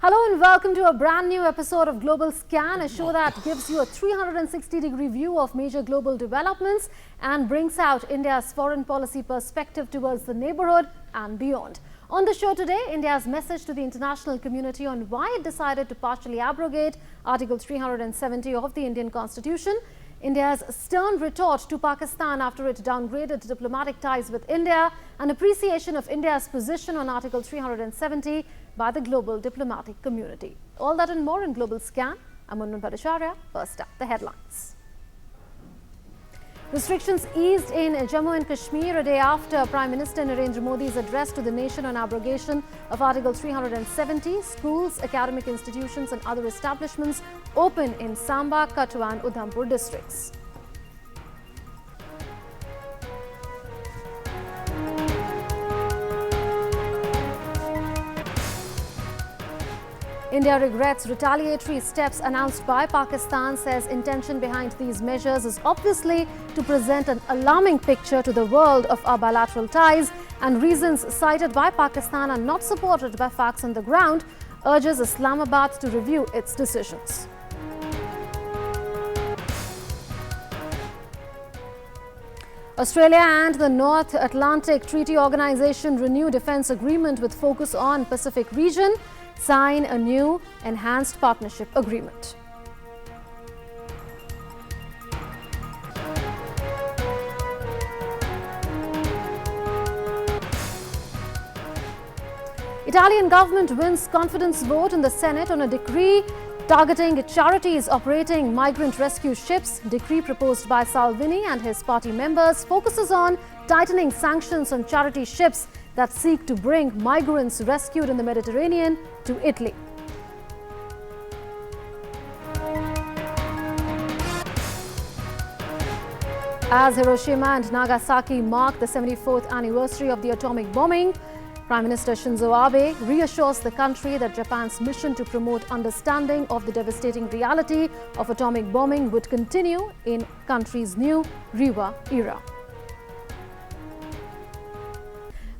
Hello and welcome to a brand new episode of Global Scan, a show that gives you a 360-degree view of major global developments and brings out India's foreign policy perspective towards the neighborhood and beyond. On the show today, India's message to the international community on why it decided to partially abrogate Article 370 of the Indian Constitution, India's stern retort to Pakistan after it downgraded diplomatic ties with India, and appreciation of India's position on Article 370 by the global diplomatic community. All that and more in Global Scan. I'm Munmun Bhattacharya. First up, the headlines. Restrictions eased in Jammu and Kashmir a day after Prime Minister Narendra Modi's address to the nation on abrogation of Article 370. Schools, academic institutions and other establishments open in Samba, Kathua and Udhampur districts. India regrets retaliatory steps announced by Pakistan, says intention behind these measures is obviously to present an alarming picture to the world of our bilateral ties, and reasons cited by Pakistan are not supported by facts on the ground, urges Islamabad to review its decisions. Australia and the North Atlantic Treaty Organization renew defense agreement with focus on Pacific region, sign a new enhanced partnership agreement. Italian government wins confidence vote in the Senate on a decree targeting charities operating migrant rescue ships. Decree proposed by Salvini and his party members focuses on tightening sanctions on charity ships that seek to bring migrants rescued in the Mediterranean to Italy. As Hiroshima and Nagasaki mark the 74th anniversary of the atomic bombing, Prime Minister Shinzo Abe reassures the country that Japan's mission to promote understanding of the devastating reality of atomic bombing would continue in country's new Reiwa era.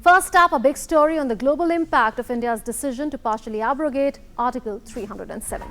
First up, a big story on the global impact of India's decision to partially abrogate Article 370.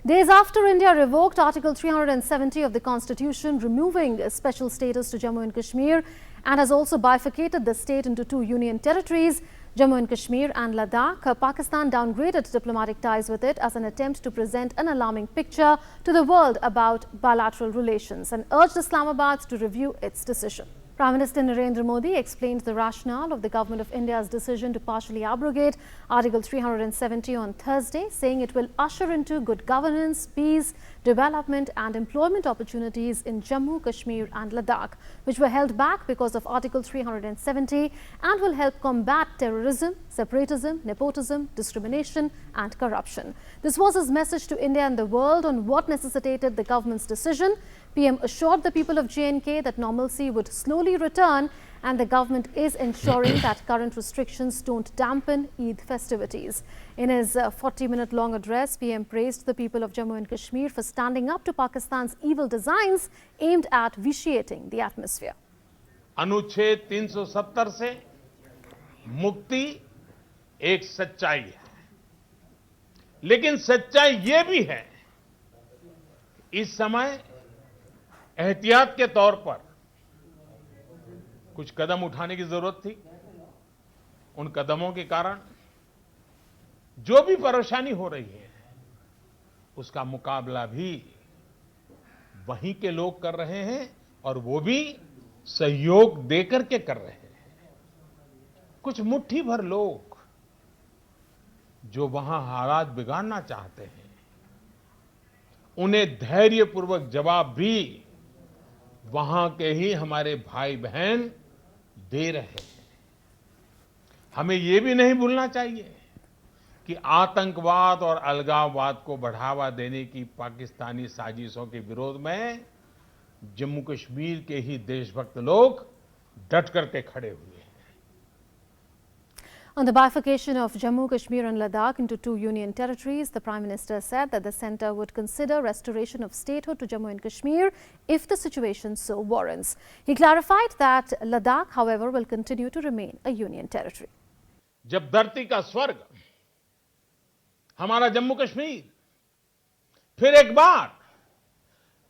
Days after India revoked Article 370 of the Constitution, removing special status to Jammu and Kashmir, and has also bifurcated the state into two union territories, Jammu and Kashmir and Ladakh, Pakistan downgraded diplomatic ties with it as an attempt to present an alarming picture to the world about bilateral relations and urged Islamabad to review its decision. Prime Minister Narendra Modi explained the rationale of the Government of India's decision to partially abrogate Article 370 on Thursday, saying it will usher into good governance, peace, development and employment opportunities in Jammu, Kashmir and Ladakh, which were held back because of Article 370, and will help combat terrorism, separatism, nepotism, discrimination and corruption. This was his message to India and the world on what necessitated the government's decision. PM assured the people of J&K that normalcy would slowly return, and the government is ensuring that current restrictions don't dampen Eid festivities. In his 40-minute long address, PM praised the people of Jammu and Kashmir for standing up to Pakistan's evil designs aimed at vitiating the atmosphere. अनुच्छेद 370 से मुक्ति एक सच्चाई है, लेकिन सच्चाई ये भी है इस समय एहतियात के तौर पर कुछ कदम उठाने की जरूरत थी। उन कदमों के कारण जो भी परेशानी हो रही है उसका मुकाबला भी वहीं के लोग कर रहे हैं, और वो भी सहयोग देकर के कर रहे हैं। कुछ मुट्ठी भर लोग जो वहां हालात बिगाड़ना चाहते हैं, उन्हें धैर्यपूर्वक जवाब भी वहां के ही हमारे भाई बहन दे रहे हैं। हमें ये भी नहीं भूलना चाहिए कि आतंकवाद और अलगाववाद को बढ़ावा देने की पाकिस्तानी साजिशों के विरोध में जम्मू कश्मीर के ही देशभक्त लोग डट करके खड़े हुए हैं। On the bifurcation of Jammu, Kashmir and Ladakh into two union territories, the Prime Minister said that the centre would consider restoration of statehood to Jammu and Kashmir if the situation so warrants. He clarified that Ladakh, however, will continue to remain a union territory. जब धरती का स्वर्ग हमारा जम्मू कश्मीर फिर एक बार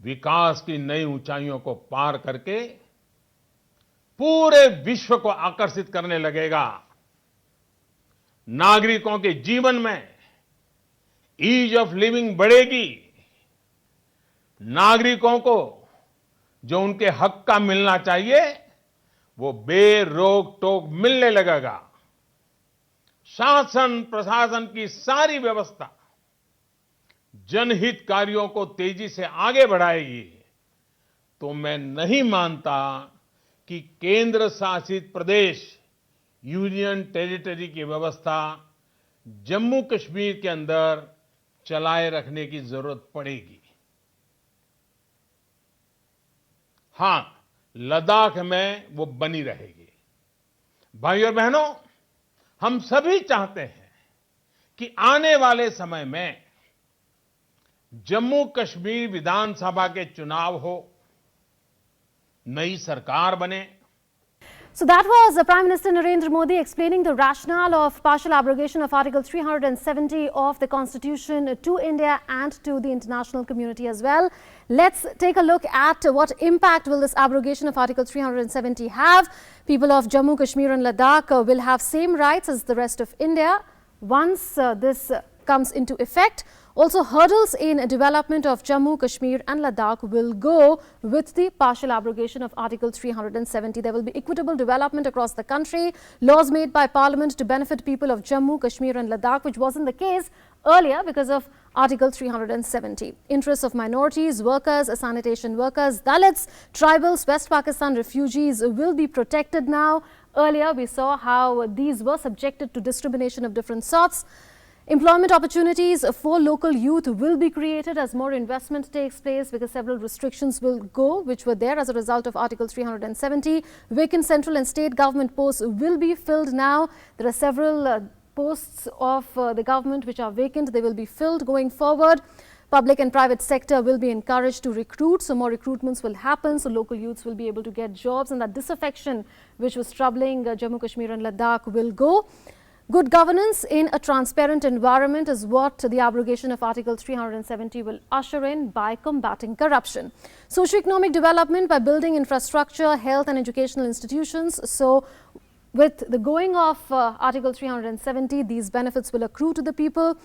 विकास की नई ऊंचाइयों को पार करके पूरे विश्व को आकर्षित करने लगेगा, नागरिकों के जीवन में ईज ऑफ लिविंग बढ़ेगी, नागरिकों को जो उनके हक का मिलना चाहिए वो बेरोक टोक मिलने लगेगा, शासन प्रशासन की सारी व्यवस्था जनहित कार्यों को तेजी से आगे बढ़ाएगी, तो मैं नहीं मानता कि केंद्र शासित प्रदेश यूनियन टेरिटरी की व्यवस्था जम्मू कश्मीर के अंदर चलाए रखने की जरूरत पड़ेगी। हां, लद्दाख में वो बनी रहेगी। भाइयों और बहनों, हम सभी चाहते हैं कि आने वाले समय में जम्मू कश्मीर विधानसभा के चुनाव हो, नई सरकार बने। So that was Prime Minister Narendra Modi explaining the rationale of partial abrogation of Article 370 of the Constitution to India and to the international community as well. Let's take a look at what impact will this abrogation of Article 370 have. People of Jammu, Kashmir and Ladakh will have same rights as the rest of India once this comes into effect. Also, hurdles in development of Jammu, Kashmir and Ladakh will go with the partial abrogation of Article 370. There will be equitable development across the country, laws made by Parliament to benefit people of Jammu, Kashmir and Ladakh, which wasn't the case earlier because of Article 370. Interests of minorities, workers, sanitation workers, Dalits, tribals, West Pakistan refugees will be protected now. Earlier, we saw how these were subjected to discrimination of different sorts. Employment opportunities for local youth will be created as more investment takes place because several restrictions will go, which were there as a result of Article 370. Vacant central and state government posts will be filled now. There are several posts of the government which are vacant. They will be filled going forward. Public and private sector will be encouraged to recruit, so more recruitments will happen, so local youths will be able to get jobs, and that disaffection which was troubling Jammu, Kashmir and Ladakh will go. Good governance in a transparent environment is what the abrogation of Article 370 will usher in by combating corruption. Socio-economic development by building infrastructure, health and educational institutions. So, with the going of Article 370, these benefits will accrue to the people.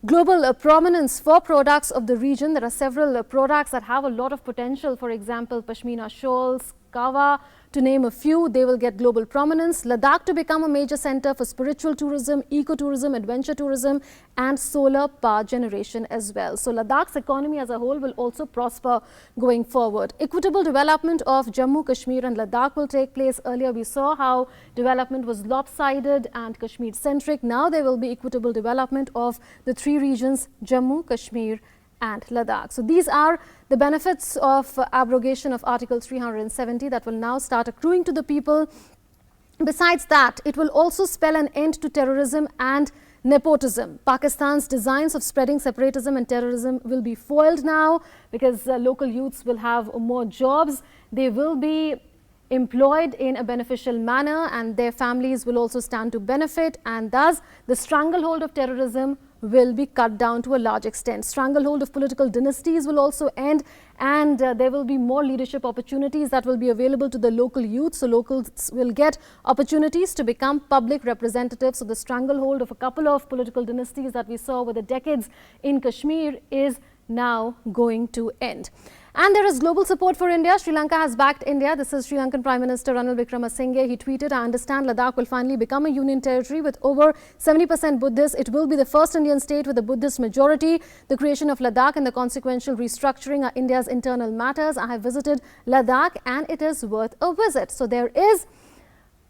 Global prominence for products of the region. There are several products that have a lot of potential. For example, Pashmina shawls, Kawa, to name a few. They will get global prominence. Ladakh to become a major center for spiritual tourism, eco-tourism, adventure tourism and solar power generation as well. So Ladakh's economy as a whole will also prosper going forward. Equitable development of Jammu, Kashmir and Ladakh will take place. Earlier we saw how development was lopsided and Kashmir-centric. Now there will be equitable development of the three regions, Jammu, Kashmir and Ladakh. So these are the benefits of abrogation of Article 370 that will now start accruing to the people. Besides that, it will also spell an end to terrorism and nepotism. Pakistan's designs of spreading separatism and terrorism will be foiled now because local youths will have more jobs. They will be employed in a beneficial manner and their families will also stand to benefit, and thus the stranglehold of terrorism will be cut down to a large extent. Stranglehold of political dynasties will also end, and there will be more leadership opportunities that will be available to the local youth. So locals will get opportunities to become public representatives. So the stranglehold of a couple of political dynasties that we saw over the decades in Kashmir is now going to end. And there is global support for India. Sri Lanka has backed India. This is Sri Lankan Prime Minister Ranil Wickremesinghe. He tweeted, "I understand Ladakh will finally become a union territory with over 70% Buddhists. It will be the first Indian state with a Buddhist majority. The creation of Ladakh and the consequential restructuring are India's internal matters. I have visited Ladakh and it is worth a visit." So there is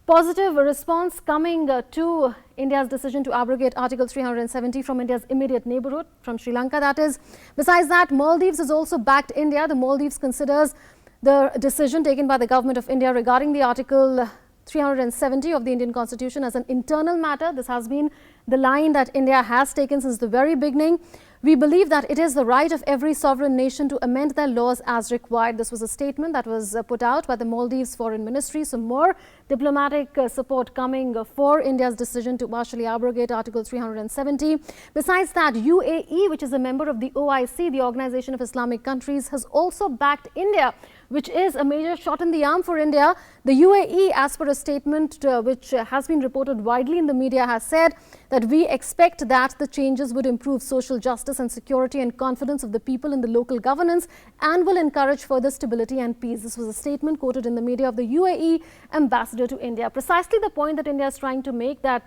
positive response coming to India's decision to abrogate Article 370 from India's immediate neighborhood, from Sri Lanka that is. Besides that, Maldives has also backed India. The Maldives considers the decision taken by the government of India regarding the Article 370 of the Indian Constitution as an internal matter. This has been the line that India has taken since the very beginning. We believe that it is the right of every sovereign nation to amend their laws as required. This was a statement that was put out by the Maldives Foreign Ministry. So more diplomatic support coming for India's decision to partially abrogate Article 370. Besides that, UAE, which is a member of the OIC, the Organization of Islamic Countries, has also backed India, which is a major shot in the arm for India. The UAE, as per a statement which has been reported widely in the media, has said that we expect that the changes would improve social justice and security and confidence of the people in the local governance and will encourage further stability and peace. This was a statement quoted in the media of the UAE ambassador to India. Precisely the point that India is trying to make, that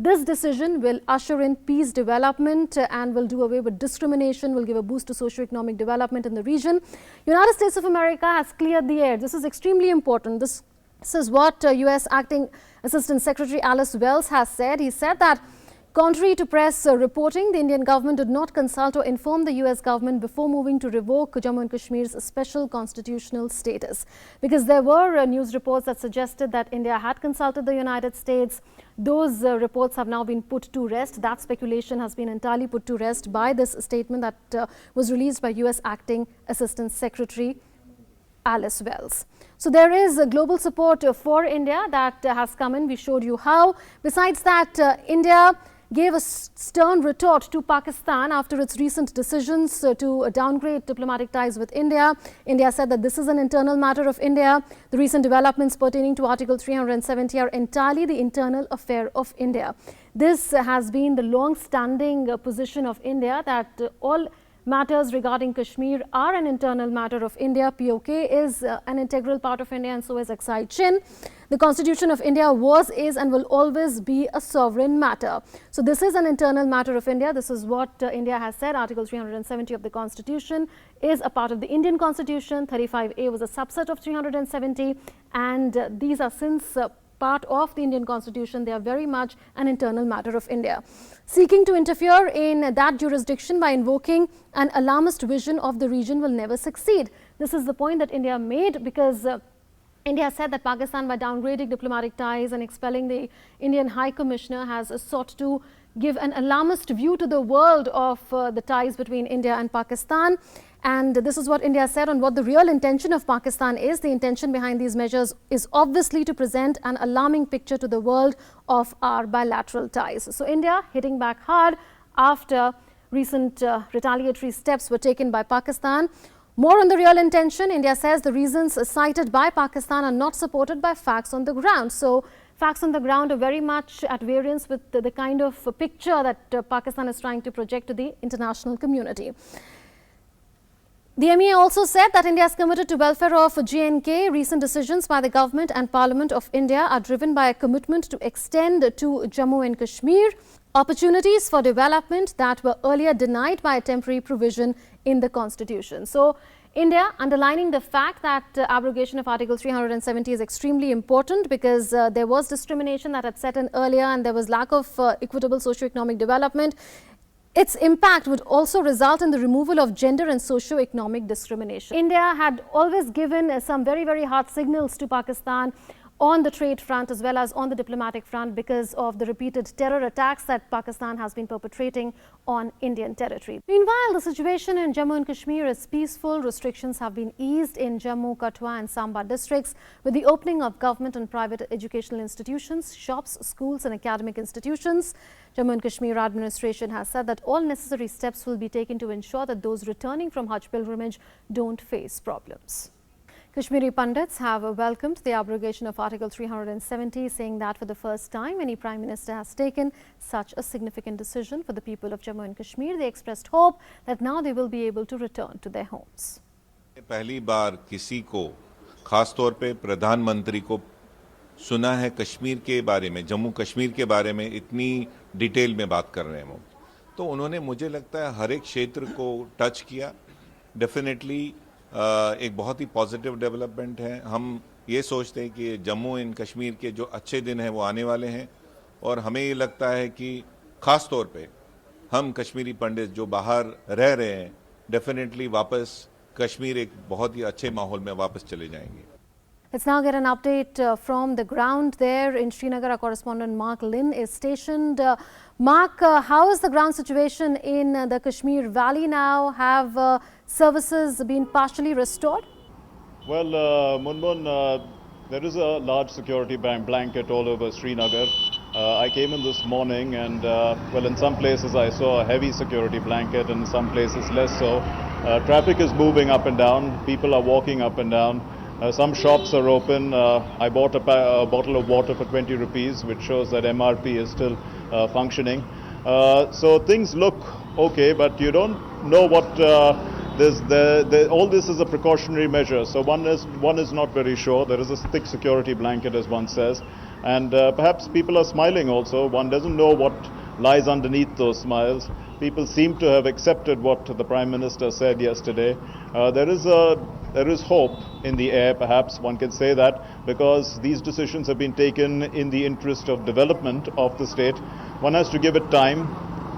this decision will usher in peace, development and will do away with discrimination, will give a boost to socio-economic development in the region. United States of America has cleared the air. This is extremely important. This is what U.S. Acting Assistant Secretary Alice Wells has said. He said that contrary to press reporting, the Indian government did not consult or inform the U.S. government before moving to revoke Jammu and Kashmir's special constitutional status. Because there were news reports that suggested that India had consulted the United States. Those reports have now been put to rest. That speculation has been entirely put to rest by this statement that was released by U.S. Acting Assistant Secretary Alice Wells. So there is global support for India that has come in. We showed you how. Besides that, India gave a stern retort to Pakistan after its recent decisions to downgrade diplomatic ties with India. India said that this is an internal matter of India. The recent developments pertaining to Article 370 are entirely the internal affair of India. This has been the long-standing position of India, that all matters regarding Kashmir are an internal matter of India. POK is an integral part of India, and so is Aksai Chin. The Constitution of India was, is and will always be a sovereign matter. So this is an internal matter of India. This is what India has said. Article 370 of the Constitution is a part of the Indian Constitution. 35A was a subset of 370, and these are since part of the Indian Constitution. They are very much an internal matter of India. Seeking to interfere in that jurisdiction by invoking an alarmist vision of the region will never succeed. This is the point that India made, because India said that Pakistan, by downgrading diplomatic ties and expelling the Indian High Commissioner, has sought to give an alarmist view to the world of the ties between India and Pakistan. And this is what India said on what the real intention of Pakistan is. The intention behind these measures is obviously to present an alarming picture to the world of our bilateral ties. So India hitting back hard after recent retaliatory steps were taken by Pakistan. More on the real intention, India says the reasons cited by Pakistan are not supported by facts on the ground. So facts on the ground are very much at variance with the kind of picture that Pakistan is trying to project to the international community. The MEA also said that India is committed to welfare of J&K. Recent decisions by the government and Parliament of India are driven by a commitment to extend to Jammu and Kashmir opportunities for development that were earlier denied by a temporary provision in the Constitution. So India underlining the fact that abrogation of Article 370 is extremely important, because there was discrimination that had set in earlier and there was lack of equitable socio-economic development. Its impact would also result in the removal of gender and socio-economic discrimination. India had always given some very, very hard signals to Pakistan on the trade front as well as on the diplomatic front, because of the repeated terror attacks that Pakistan has been perpetrating on Indian territory. Meanwhile, the situation in Jammu and Kashmir is peaceful. Restrictions have been eased in Jammu, Katwa and Samba districts with the opening of government and private educational institutions, shops, schools and academic institutions. Jammu and Kashmir administration has said that all necessary steps will be taken to ensure that those returning from Hajj pilgrimage don't face problems. Kashmiri pundits have welcomed the abrogation of Article 370, saying that for the first time any Prime Minister has taken such a significant decision for the people of Jammu and Kashmir. They expressed hope that now they will be able to return to their homes. पहली बार किसी को, खास तौर पे प्रधानमंत्री को सुना है कश्मीर के बारे में, जम्मू कश्मीर के बारे में इतनी डिटेल में बात कर रहे हैं वो, तो उन्होंने मुझे लगता है हर एक क्षेत्र को टच किया. डेफिनेटली एक बहुत ही पॉजिटिव डेवलपमेंट है. हम ये सोचते हैं कि जम्मू एंड कश्मीर के जो अच्छे दिन हैं वो आने वाले हैं, और हमें ये लगता है कि ख़ास तौर पे हम कश्मीरी पंडित जो बाहर रह रहे हैं, डेफिनेटली वापस कश्मीर एक बहुत ही अच्छे माहौल में वापस चले जाएंगे. Let's now get an update from the ground there in Srinagar. Our correspondent Mark Lynn is stationed. Mark, how is the ground situation in the Kashmir Valley now? Have services been partially restored? Well, Munmun, there is a large security blanket all over Srinagar. I came in this morning and, well, in some places I saw a heavy security blanket and in some places less so. Traffic is moving up and down. People are walking up and down. Some shops are open. I bought a bottle of water for 20 rupees, which shows that MRP is still functioning. So things look okay, but you don't know what all this is a precautionary measure. So one is not very sure. There is a thick security blanket, as one says, and perhaps people are smiling also. One doesn't know what lies underneath those smiles. People seem to have accepted what the Prime Minister said yesterday. There is hope in the air, perhaps one can say that, because these decisions have been taken in the interest of development of the state. One has to give it time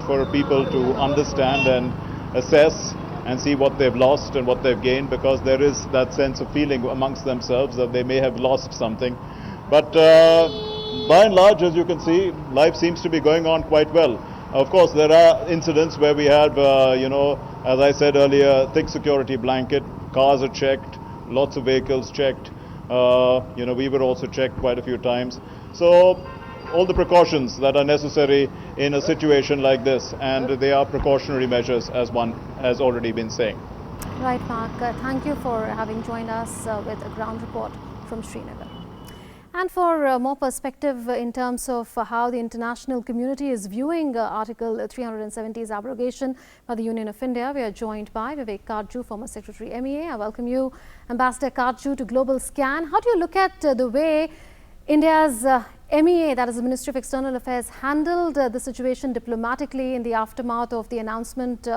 for people to understand and assess and see what they've lost and what they've gained, because there is that sense of feeling amongst themselves that they may have lost something. But by and large, as you can see, life seems to be going on quite well. Of course, there are incidents where we have, as I said earlier, thick security blanket, cars are checked, lots of vehicles checked. We were also checked quite a few times. So all the precautions that are necessary in a situation like this, and they are precautionary measures, as one has already been saying. Right, Mark. Thank you for having joined us with a ground report from Srinagar. And for more perspective in terms of how the international community is viewing Article 370's abrogation by the Union of India, we are joined by Vivek Karju, former Secretary MEA. I welcome you, Ambassador Karju, to Global Scan. How do you look at the way India's MEA, that is the Ministry of External Affairs, handled the situation diplomatically in the aftermath of the announcement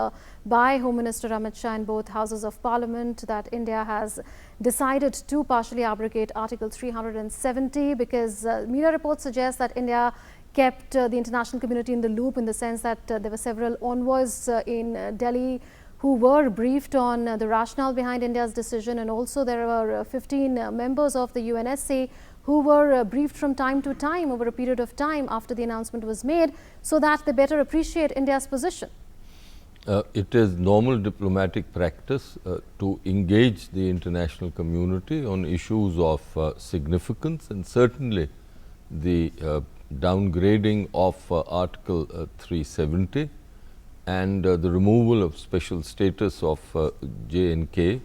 by Home Minister Amit Shah in both Houses of Parliament that India has decided to partially abrogate Article 370, because media reports suggest that India kept the international community in the loop, in the sense that there were several envoys in Delhi who were briefed on the rationale behind India's decision, and also there were 15 members of the UNSC who were briefed from time to time over a period of time after the announcement was made, so that they better appreciate India's position. It is normal diplomatic practice to engage the international community on issues of significance, and certainly the downgrading of Article 370 and the removal of special status of J&K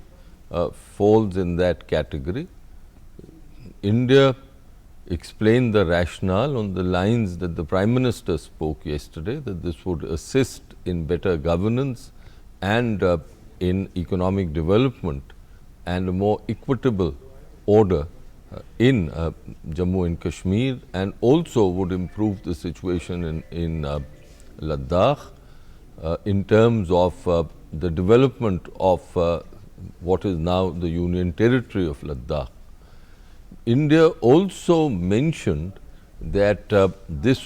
falls in that category. India explained the rationale on the lines that the Prime Minister spoke yesterday, that this would assist in better governance and in economic development and a more equitable order in Jammu and Kashmir, and also would improve the situation in Ladakh in terms of the development of what is now the Union Territory of Ladakh. India also mentioned that this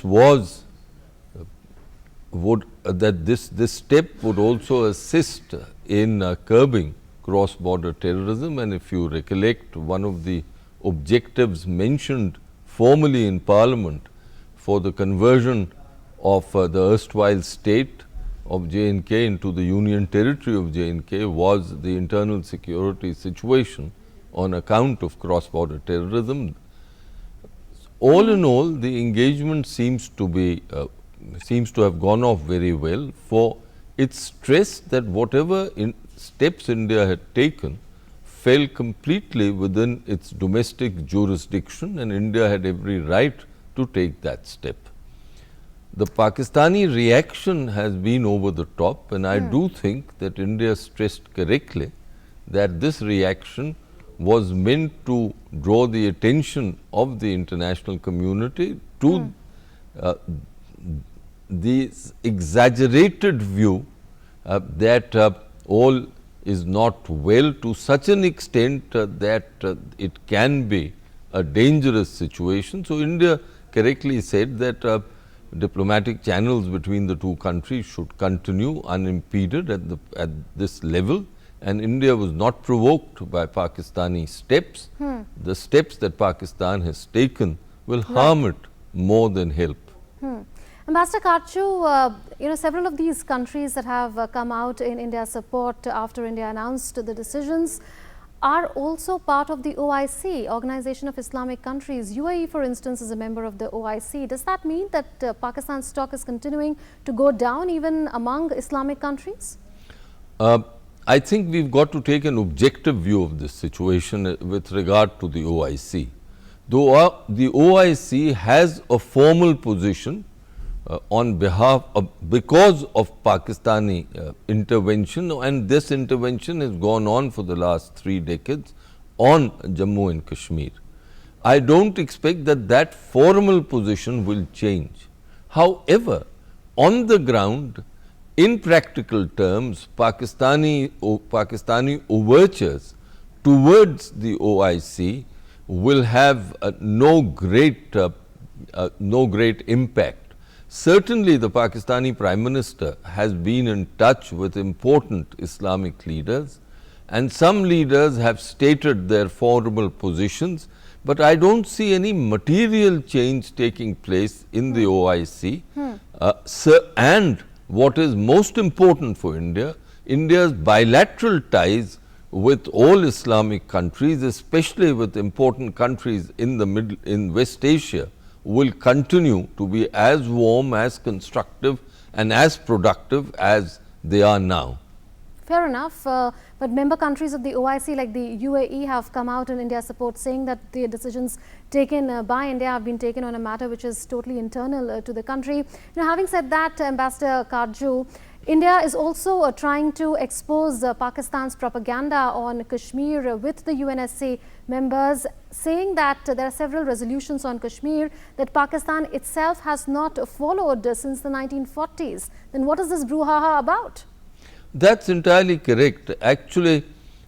step would also assist in curbing cross-border terrorism, and if you recollect, one of the objectives mentioned formally in Parliament for the conversion of the erstwhile state of J&K into the Union Territory of J&K was the internal security situation on account of cross-border terrorism. All in all, the engagement seems to have gone off very well, for it stressed that whatever steps India had taken fell completely within its domestic jurisdiction, and India had every right to take that step. The Pakistani reaction has been over the top, and I do think that India stressed correctly that this reaction was meant to draw the attention of the international community to the exaggerated view that all is not well, to such an extent that it can be a dangerous situation. So, India correctly said that diplomatic channels between the two countries should continue unimpeded at this level, and India was not provoked by Pakistani steps, the steps that Pakistan has taken will harm it more than help. Ambassador Karchu, several of these countries that have come out in India's support after India announced the decisions are also part of the OIC, Organization of Islamic Countries. UAE, for instance, is a member of the OIC. Does that mean that Pakistan's stock is continuing to go down even among Islamic countries? I think we've got to take an objective view of this situation with regard to the OIC. Though the OIC has a formal position on behalf of, because of Pakistani intervention, and this intervention has gone on for the last 3 decades on Jammu and Kashmir. I don't expect that that formal position will change. However, on the ground, in practical terms, Pakistani overtures towards the OIC will have no great impact. Certainly, the Pakistani Prime Minister has been in touch with important Islamic leaders, and some leaders have stated their formal positions, but I don't see any material change taking place in the OIC. And what is most important for India, India's bilateral ties with all Islamic countries, especially with important countries in West Asia, will continue to be as warm, as constructive and as productive as they are now. Fair enough, but member countries of the OIC like the UAE have come out in India's support, saying that the decisions taken by India have been taken on a matter which is totally internal to the country. Having said that, Ambassador Karju, India is also trying to expose Pakistan's propaganda on Kashmir with the UNSC members, saying that there are several resolutions on Kashmir that Pakistan itself has not followed since the 1940s. Then what is this brouhaha about? That's entirely correct. Actually,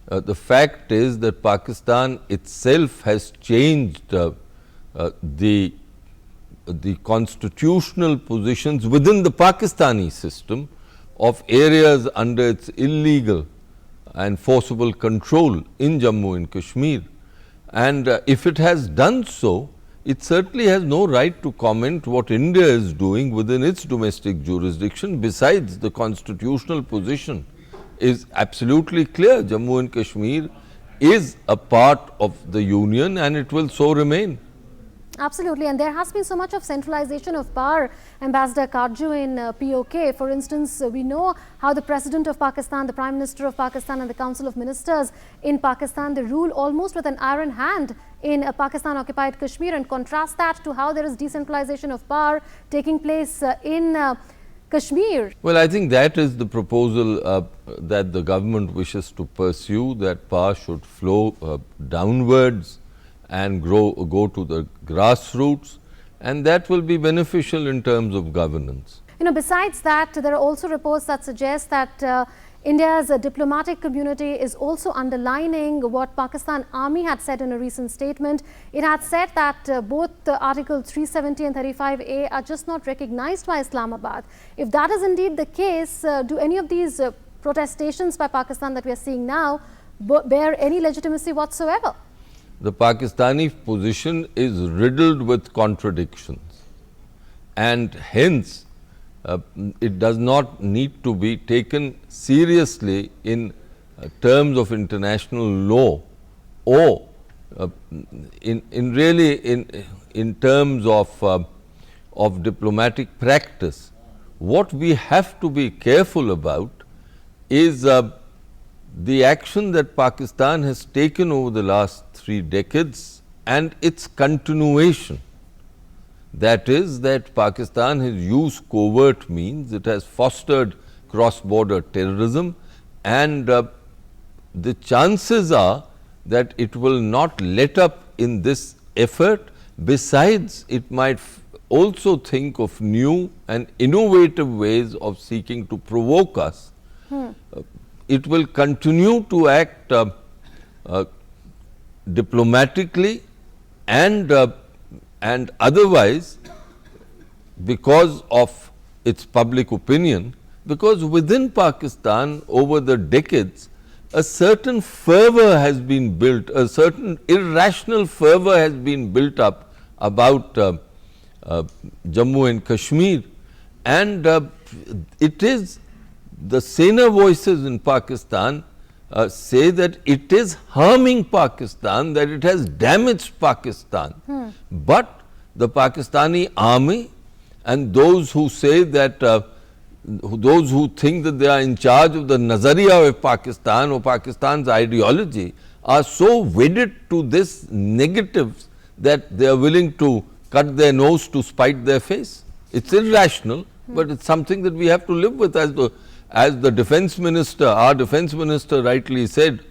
the fact is that Pakistan itself has changed the constitutional positions within the Pakistani system of areas under its illegal and forcible control in Jammu and Kashmir. And if it has done so, it certainly has no right to comment what India is doing within its domestic jurisdiction. Besides, the constitutional position is absolutely clear. Jammu and Kashmir is a part of the Union and it will so remain. Absolutely, and there has been so much of centralization of power, Ambassador Karju, in POK. For instance, we know how the President of Pakistan, the Prime Minister of Pakistan and the Council of Ministers in Pakistan, they rule almost with an iron hand in Pakistan-occupied Kashmir, and contrast that to how there is decentralization of power taking place in Kashmir. Well, I think that is the proposal that the government wishes to pursue, that power should flow downwards and go to the grassroots, and that will be beneficial in terms of governance. Besides that, there are also reports that suggest that India's diplomatic community is also underlining what Pakistan Army had said in a recent statement. It had said that both Article 370 and 35A are just not recognized by Islamabad. If that is indeed the case, do any of these protestations by Pakistan that we are seeing now bear any legitimacy whatsoever? The Pakistani position is riddled with contradictions, and hence it does not need to be taken seriously in terms of international law or in terms of diplomatic practice. What we have to be careful about is the action that Pakistan has taken over the last 3 decades and its continuation. That is, that Pakistan has used covert means, it has fostered cross-border terrorism, and the chances are that it will not let up in this effort. Besides, it might also think of new and innovative ways of seeking to provoke us. It will continue to act diplomatically and otherwise because of its public opinion, because within Pakistan over the decades a certain fervor has been built, a certain irrational fervor has been built up about Jammu and Kashmir, and it is the saner voices in Pakistan say that it is harming Pakistan, that it has damaged Pakistan. But the Pakistani army and those who say that, those who think that they are in charge of the Nazariya of Pakistan or Pakistan's ideology are so wedded to this negatives that they are willing to cut their nose to spite their face. It's irrational, but it's something that we have to live with. As the defense minister, our defense minister rightly said,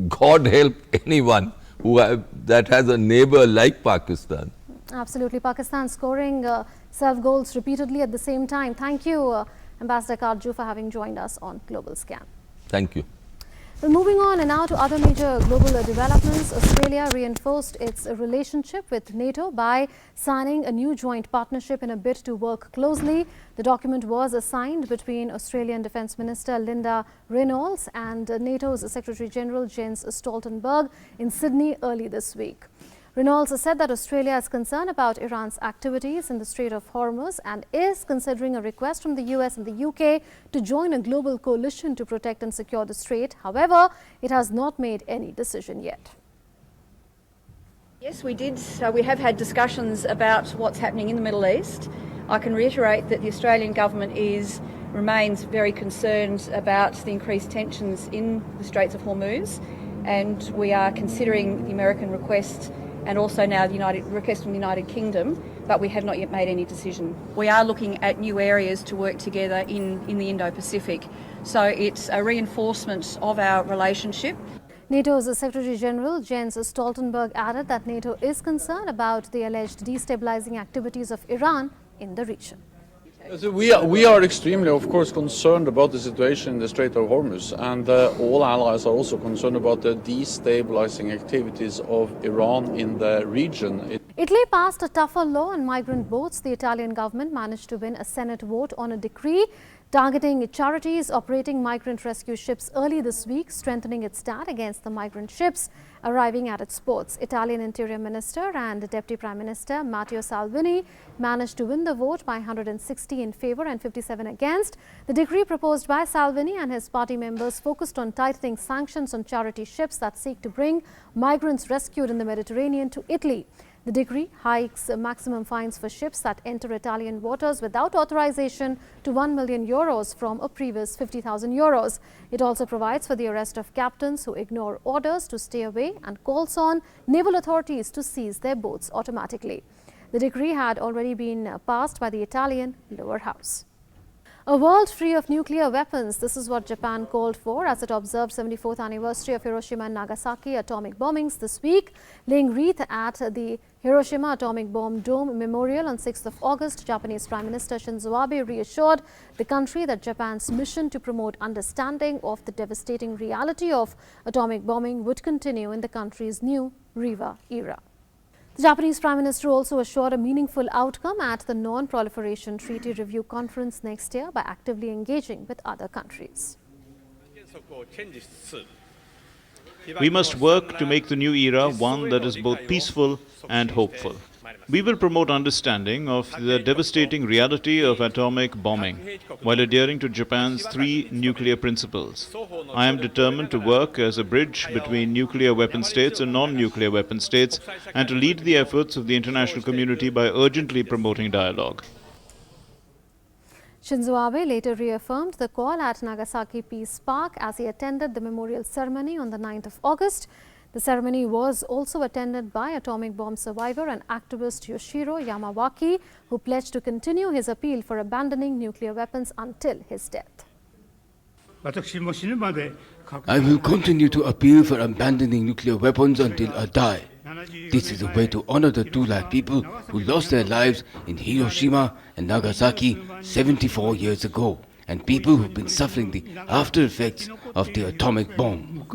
God help anyone that has a neighbor like Pakistan. Absolutely. Pakistan scoring self-goals repeatedly at the same time. Thank you, Ambassador Karju, for having joined us on Global Scan. Thank you. Well, moving on and now to other major global developments. Australia reinforced its relationship with NATO by signing a new joint partnership in a bid to work closely. The document was signed between Australian Defence Minister Linda Reynolds and NATO's Secretary General Jens Stoltenberg in Sydney early this week. Reynolds said that Australia is concerned about Iran's activities in the Strait of Hormuz and is considering a request from the US and the UK to join a global coalition to protect and secure the strait. However, it has not made any decision yet. Yes, we did. We have had discussions about what's happening in the Middle East. I can reiterate that the Australian government remains very concerned about the increased tensions in the Straits of Hormuz, and we are considering the American request and also now the request from the United Kingdom, but we have not yet made any decision. We are looking at new areas to work together in the Indo-Pacific, so it's a reinforcement of our relationship. NATO's Secretary General Jens Stoltenberg added that NATO is concerned about the alleged destabilizing activities of Iran in the region. So we are extremely, of course, concerned about the situation in the Strait of Hormuz, and all allies are also concerned about the destabilizing activities of Iran in the region. Italy passed a tougher law on migrant boats. The Italian government managed to win a Senate vote on a decree targeting charities operating migrant rescue ships early this week, strengthening its stand against the migrant ships arriving at its ports. Italian Interior Minister and Deputy Prime Minister Matteo Salvini managed to win the vote by 160 in favour and 57 against. The decree proposed by Salvini and his party members focused on tightening sanctions on charity ships that seek to bring migrants rescued in the Mediterranean to Italy. The decree hikes maximum fines for ships that enter Italian waters without authorization to €1 million from a previous €50,000. It also provides for the arrest of captains who ignore orders to stay away and calls on naval authorities to seize their boats automatically. The decree had already been passed by the Italian lower house. A world free of nuclear weapons. This is what Japan called for as it observed 74th anniversary of Hiroshima and Nagasaki atomic bombings this week. Laying wreath at the Hiroshima Atomic Bomb Dome Memorial on 6th of August, Japanese Prime Minister Shinzo Abe reassured the country that Japan's mission to promote understanding of the devastating reality of atomic bombing would continue in the country's new Riva era. The Japanese Prime Minister also assured a meaningful outcome at the Non-Proliferation Treaty Review Conference next year by actively engaging with other countries. We must work to make the new era one that is both peaceful and hopeful. We will promote understanding of the devastating reality of atomic bombing while adhering to Japan's 3 nuclear principles. I am determined to work as a bridge between nuclear weapon states and non-nuclear weapon states and to lead the efforts of the international community by urgently promoting dialogue. Shinzo Abe later reaffirmed the call at Nagasaki Peace Park as he attended the memorial ceremony on the 9th of August. The ceremony was also attended by atomic bomb survivor and activist Yoshiro Yamawaki, who pledged to continue his appeal for abandoning nuclear weapons until his death. I will continue to appeal for abandoning nuclear weapons until I die. This is a way to honor the 2 lakh people who lost their lives in Hiroshima and Nagasaki 74 years ago, and people who've been suffering the after effects of the atomic bomb.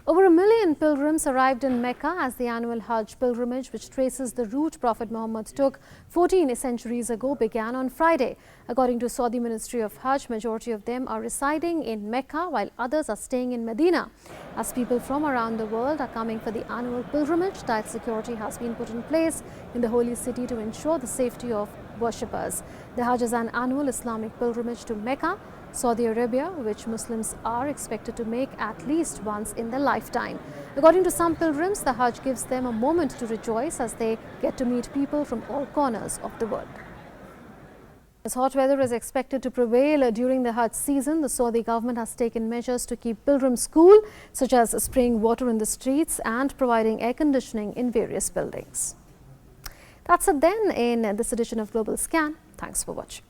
Over 1 million pilgrims arrived in Mecca as the annual Hajj pilgrimage, which traces the route Prophet Muhammad took 14 centuries ago, began on Friday. According to Saudi Ministry of Hajj, majority of them are residing in Mecca while others are staying in Medina. As people from around the world are coming for the annual pilgrimage, tight security has been put in place in the holy city to ensure the safety of worshippers. The Hajj is an annual Islamic pilgrimage to Mecca, Saudi Arabia, which Muslims are expected to make at least once in their lifetime. According to some pilgrims, the Hajj gives them a moment to rejoice as they get to meet people from all corners of the world. As hot weather is expected to prevail during the Hajj season, the Saudi government has taken measures to keep pilgrims cool, such as spraying water in the streets and providing air conditioning in various buildings. That's it then in this edition of Global Scan. Thanks for watching.